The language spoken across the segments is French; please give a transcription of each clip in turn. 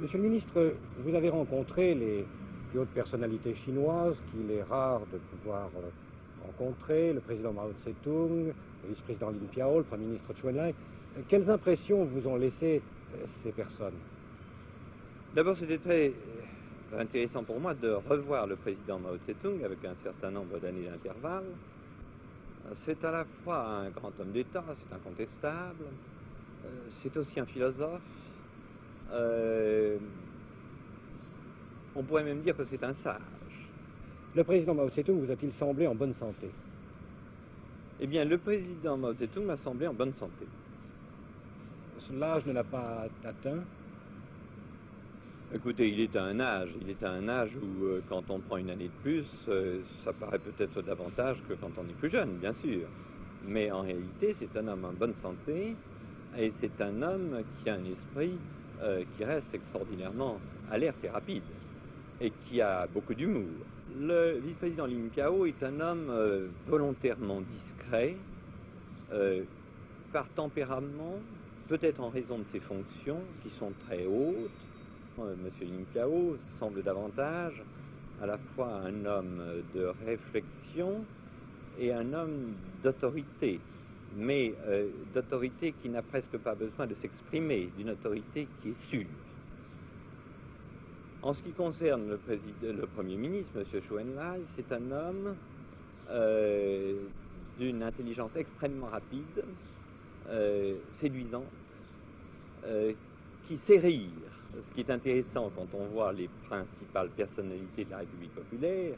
Monsieur le ministre, vous avez rencontré les plus hautes personnalités chinoises qu'il est rare de pouvoir rencontrer, le président Mao Tse-tung, le vice-président Lin Piao, le premier ministre Zhou Enlai. Quelles impressions vous ont laissé ces personnes? D'abord, c'était très intéressant pour moi de revoir le président Mao Tse-tung avec un certain nombre d'années d'intervalle. C'est à la fois un grand homme d'État, c'est incontestable, c'est aussi un philosophe. On pourrait même dire que c'est un sage. Le président Mao Tse-tung vous a-t-il semblé en bonne santé? Eh bien, le président Mao Tse-tung m'a semblé en bonne santé. L'âge ne l'a pas atteint? Écoutez, il est à un âge où quand on prend une année de plus, ça paraît peut-être davantage que quand on est plus jeune, bien sûr. Mais en réalité, c'est un homme en bonne santé et c'est un homme qui a un esprit qui reste extraordinairement alerte et rapide et qui a beaucoup d'humour. Le vice-président Lin Piao est un homme volontairement discret, par tempérament, peut-être en raison de ses fonctions qui sont très hautes. Monsieur Lin Piao semble davantage à la fois un homme de réflexion et un homme d'autorité, mais d'autorité qui n'a presque pas besoin de s'exprimer, d'une autorité qui est sûre. En ce qui concerne le Premier ministre, M. Zhou Enlai, c'est un homme d'une intelligence extrêmement rapide, séduisante, qui sait rire. Ce qui est intéressant quand on voit les principales personnalités de la République populaire,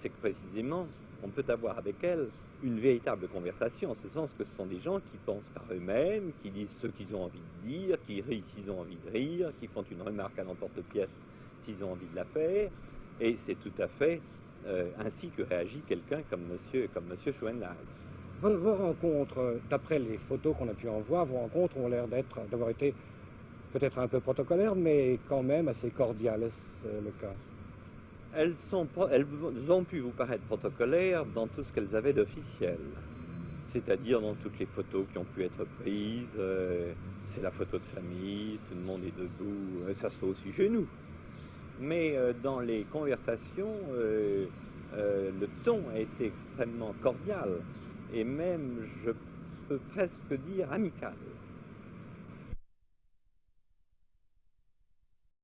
c'est que précisément, on peut avoir avec elles une véritable conversation, en ce sens que ce sont des gens qui pensent par eux-mêmes, qui disent ce qu'ils ont envie de dire, qui rient s'ils ont envie de rire, qui font une remarque à l'emporte-pièce s'ils ont envie de la faire, et c'est tout à fait ainsi que réagit quelqu'un comme monsieur Zhou Enlai. Vos rencontres, d'après les photos qu'on a pu en voir, vos rencontres ont l'air d'avoir été peut-être un peu protocolaires, mais quand même assez cordiales. Est-ce le cas? Elles ont pu vous paraître protocolaires dans tout ce qu'elles avaient d'officiel, c'est-à-dire dans toutes les photos qui ont pu être prises. C'est la photo de famille, tout le monde est debout, ça se fait aussi chez nous. Mais dans les conversations, le ton a été extrêmement cordial, et même, je peux presque dire, amical.